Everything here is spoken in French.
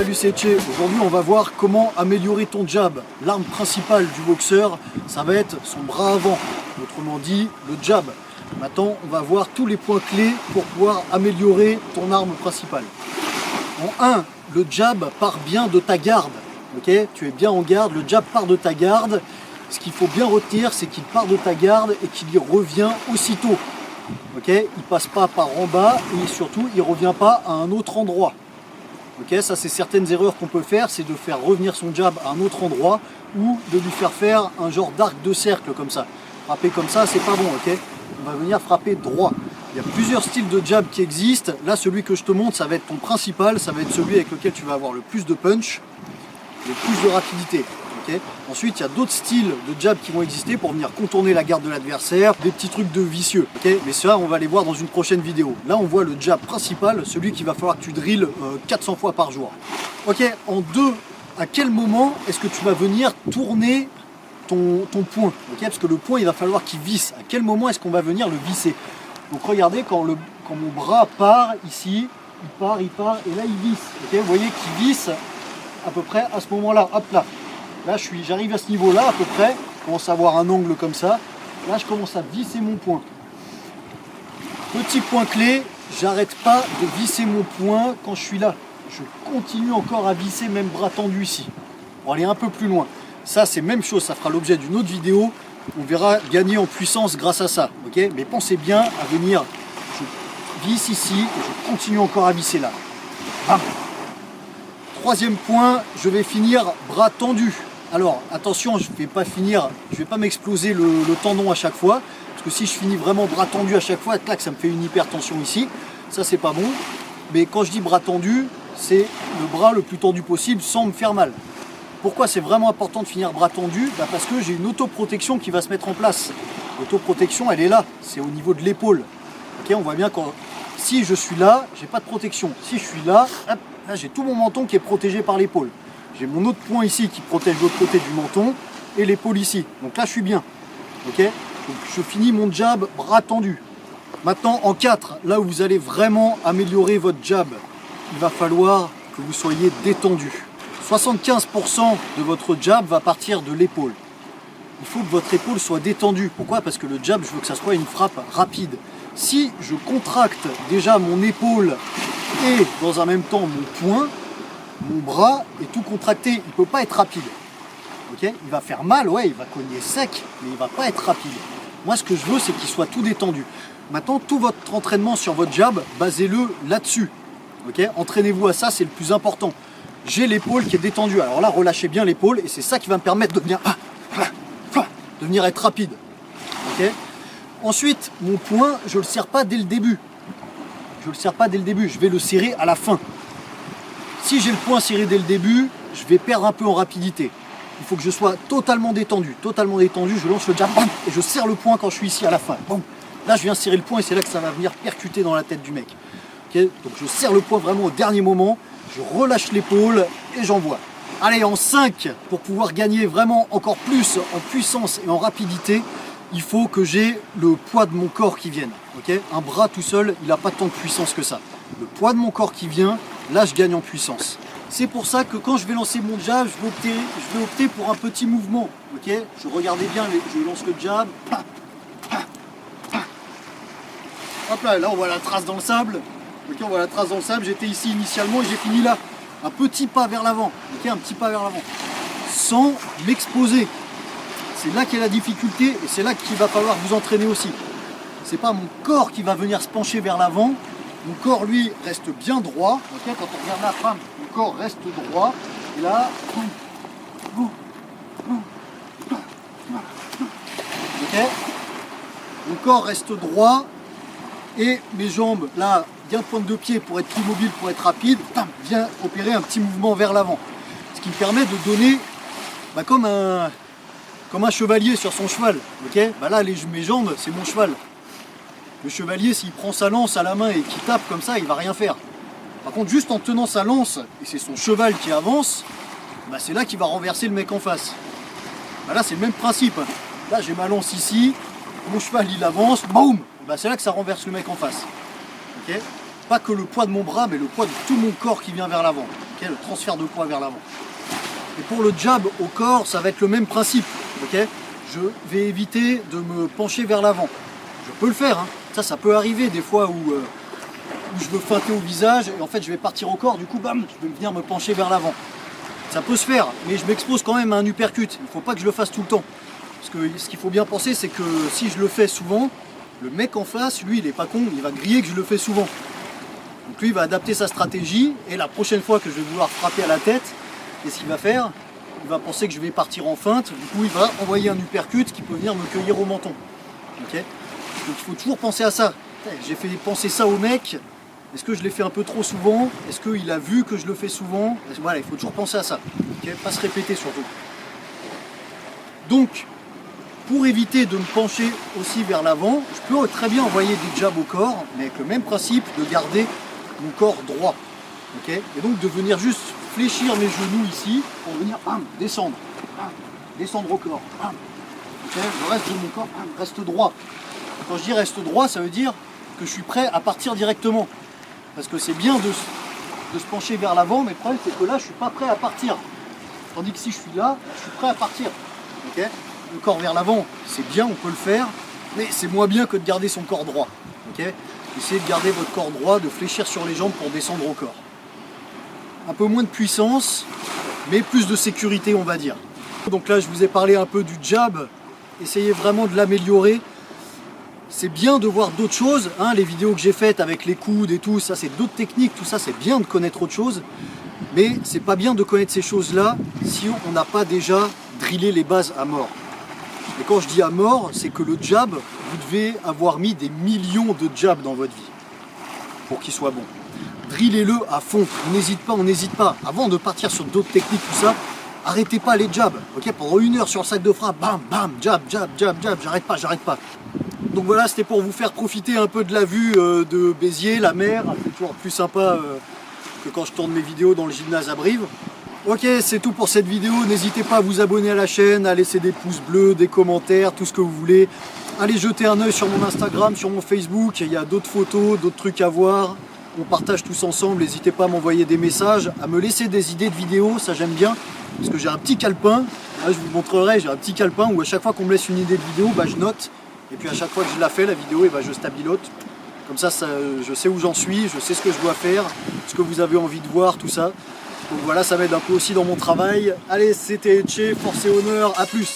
salut c'est Che. Aujourd'hui on va voir comment améliorer ton jab. L'arme principale du boxeur, ça va être son bras avant, autrement dit le jab. Maintenant on va voir tous les points clés pour pouvoir améliorer ton arme principale. En 1, le jab part bien de ta garde. Okay, tu es bien en garde, le jab part de ta garde. Ce qu'il faut bien retenir, c'est qu'il part de ta garde et qu'il y revient aussitôt. Okay, il ne passe pas par en bas et surtout il ne revient pas à un autre endroit. Okay, ça c'est certaines erreurs qu'on peut faire, c'est de faire revenir son jab à un autre endroit ou de lui faire un genre d'arc de cercle comme ça. Frapper comme ça, c'est pas bon, ok? On va venir frapper droit. Il y a plusieurs styles de jab qui existent. Là, celui que je te montre, ça va être ton principal, ça va être celui avec lequel tu vas avoir le plus de punch, le plus de rapidité. Okay. Ensuite, il y a d'autres styles de jab qui vont exister pour venir contourner la garde de l'adversaire, des petits trucs de vicieux. Okay. Mais ça, on va les voir dans une prochaine vidéo. Là, on voit le jab principal, celui qu'il va falloir que tu drilles 400 fois par jour. Ok, en 2, à quel moment est-ce que tu vas venir tourner ton point, okay, parce que le point, il va falloir qu'il visse. À quel moment est-ce qu'on va venir le visser? Donc regardez, quand mon bras part ici, il part, et là il visse. Okay, vous voyez qu'il visse à peu près à ce moment-là. Hop là. Là, j'arrive à ce niveau-là à peu près. Je commence à avoir un angle comme ça. Là, je commence à visser mon point. Petit point clé, j'arrête pas de visser mon point quand je suis là. Je continue encore à visser, même bras tendu ici. Pour aller un peu plus loin. Ça, c'est même chose. Ça fera l'objet d'une autre vidéo. On verra gagner en puissance grâce à ça. Okay, mais pensez bien à venir. Je visse ici et je continue encore à visser là. Bam. Troisième point, je vais finir bras tendu. Alors attention, je ne vais pas m'exploser le tendon à chaque fois, parce que si je finis vraiment bras tendu à chaque fois, clac, ça me fait une hypertension ici. Ça c'est pas bon. Mais quand je dis bras tendu, c'est le bras le plus tendu possible sans me faire mal. Pourquoi c'est vraiment important de finir bras tendu? Parce que j'ai une autoprotection qui va se mettre en place. L'autoprotection, elle est là, c'est au niveau de l'épaule. Okay, on voit bien quand si je suis là, j'ai pas de protection. Si je suis là, hop, là j'ai tout mon menton qui est protégé par l'épaule. J'ai mon autre point ici qui protège l'autre côté du menton et l'épaule ici. Donc là je suis bien. Okay, donc je finis mon jab bras tendu. Maintenant en 4, là où vous allez vraiment améliorer votre jab, il va falloir que vous soyez détendu. 75% de votre jab va partir de l'épaule. Il faut que votre épaule soit détendue. Pourquoi? Parce que le jab, je veux que ça soit une frappe rapide. Si je contracte déjà mon épaule et dans un même temps mon poing, mon bras est tout contracté, il ne peut pas être rapide. Okay, il va faire mal, ouais, il va cogner sec, mais il ne va pas être rapide. Moi, ce que je veux, c'est qu'il soit tout détendu. Maintenant, tout votre entraînement sur votre jab, basez-le là-dessus. Okay, entraînez-vous à ça, c'est le plus important. J'ai l'épaule qui est détendue. Alors là, relâchez bien l'épaule et c'est ça qui va me permettre de venir être rapide. Okay. Ensuite, mon poing, je ne le serre pas dès le début. Je vais le serrer à la fin. Si j'ai le poing serré dès le début, je vais perdre un peu en rapidité. Il faut que je sois totalement détendu. Je lance le jab et je serre le poing quand je suis ici à la fin. Bon. Là, je viens serrer le poing et c'est là que ça va venir percuter dans la tête du mec. Okay, donc je serre le poing vraiment au dernier moment. Je relâche l'épaule et j'envoie. Allez, en 5, pour pouvoir gagner vraiment encore plus en puissance et en rapidité, il faut que j'ai le poids de mon corps qui vienne. Okay, un bras tout seul, il n'a pas tant de puissance que ça. Le poids de mon corps qui vient, là je gagne en puissance. C'est pour ça que quand je vais lancer mon jab, je vais opter pour un petit mouvement. Okay, je regardais bien, je lance le jab. Hop là, on voit la trace dans le sable. Okay, on voit la trace dans le sable, j'étais ici initialement et j'ai fini là. Un petit pas vers l'avant, okay, un petit pas vers l'avant, sans m'exposer. C'est là qu'est la difficulté et c'est là qu'il va falloir vous entraîner aussi. C'est pas mon corps qui va venir se pencher vers l'avant. Mon corps, lui, reste bien droit. Okay, quand on regarde la femme, mon corps reste droit. Et là, okay, mon corps reste droit et mes jambes, là, bien pointe de pied pour être plus mobile, pour être rapide, vient opérer un petit mouvement vers l'avant. Ce qui me permet de donner comme un chevalier sur son cheval. Okay, là, mes jambes, c'est mon cheval. Le chevalier, s'il prend sa lance à la main et qu'il tape comme ça, il va rien faire. Par contre, juste en tenant sa lance, et c'est son cheval qui avance, c'est là qu'il va renverser le mec en face. Là, c'est le même principe. Là, j'ai ma lance ici, mon cheval, il avance, boum, c'est là que ça renverse le mec en face. Okay, pas que le poids de mon bras, mais le poids de tout mon corps qui vient vers l'avant. ok, le transfert de poids vers l'avant. Et pour le jab au corps, ça va être le même principe. Ok, je vais éviter de me pencher vers l'avant. Je peux le faire, hein. Ça peut arriver des fois où je veux feinter au visage et en fait je vais partir au corps, du coup bam, je vais venir me pencher vers l'avant. Ça peut se faire, mais je m'expose quand même à un uppercut. Il ne faut pas que je le fasse tout le temps. Parce que ce qu'il faut bien penser, c'est que si je le fais souvent, le mec en face, lui, il est pas con, il va griller que je le fais souvent. Donc lui, il va adapter sa stratégie et la prochaine fois que je vais vouloir frapper à la tête, qu'est-ce qu'il va faire? Il va penser que je vais partir en feinte, du coup il va envoyer un uppercut qui peut venir me cueillir au menton. Ok, donc il faut toujours penser à ça. J'ai fait penser ça au mec. Est-ce que je l'ai fait un peu trop souvent? Est-ce qu'il a vu que je le fais souvent? Voilà, il faut toujours penser à ça. Okay, pas se répéter surtout. Donc, pour éviter de me pencher aussi vers l'avant, je peux très bien envoyer des jabs au corps, mais avec le même principe de garder mon corps droit. Okay, et donc de venir juste fléchir mes genoux ici pour venir descendre. Descendre au corps. Okay, le reste de mon corps reste droit. Quand je dis reste droit, ça veut dire que je suis prêt à partir directement. Parce que c'est bien de se pencher vers l'avant, mais le problème c'est que là je ne suis pas prêt à partir. Tandis que si je suis là, je suis prêt à partir. Okay, le corps vers l'avant, c'est bien, on peut le faire, mais c'est moins bien que de garder son corps droit. Okay, essayez de garder votre corps droit, de fléchir sur les jambes pour descendre au corps. Un peu moins de puissance, mais plus de sécurité, on va dire. Donc là, je vous ai parlé un peu du jab. Essayez vraiment de l'améliorer. C'est bien de voir d'autres choses, hein, les vidéos que j'ai faites avec les coudes et tout, ça c'est d'autres techniques, tout ça c'est bien de connaître autre chose, mais c'est pas bien de connaître ces choses-là si on n'a pas déjà drillé les bases à mort. Et quand je dis à mort, c'est que le jab, vous devez avoir mis des millions de jabs dans votre vie pour qu'il soit bon. Drillez-le à fond, on n'hésite pas. Avant de partir sur d'autres techniques, tout ça, arrêtez pas les jabs. Okay, pendant 1 heure sur le sac de frappe, bam, bam, jab, jab, jab, jab, j'arrête pas. Donc voilà, c'était pour vous faire profiter un peu de la vue de Béziers, la mer. C'est toujours plus sympa que quand je tourne mes vidéos dans le gymnase à Brive. Ok, c'est tout pour cette vidéo. N'hésitez pas à vous abonner à la chaîne, à laisser des pouces bleus, des commentaires, tout ce que vous voulez. Allez jeter un œil sur mon Instagram, sur mon Facebook. Il y a d'autres photos, d'autres trucs à voir. On partage tous ensemble. N'hésitez pas à m'envoyer des messages, à me laisser des idées de vidéos. Ça, j'aime bien. Parce que j'ai un petit calepin. Là, je vous montrerai, j'ai un petit calepin où à chaque fois qu'on me laisse une idée de vidéo, je note. Et puis à chaque fois que je la fais, la vidéo, je stabilote. Comme ça, je sais où j'en suis, je sais ce que je dois faire, ce que vous avez envie de voir, tout ça. Donc voilà, ça m'aide un peu aussi dans mon travail. Allez, c'était Etche, force et honneur, à plus!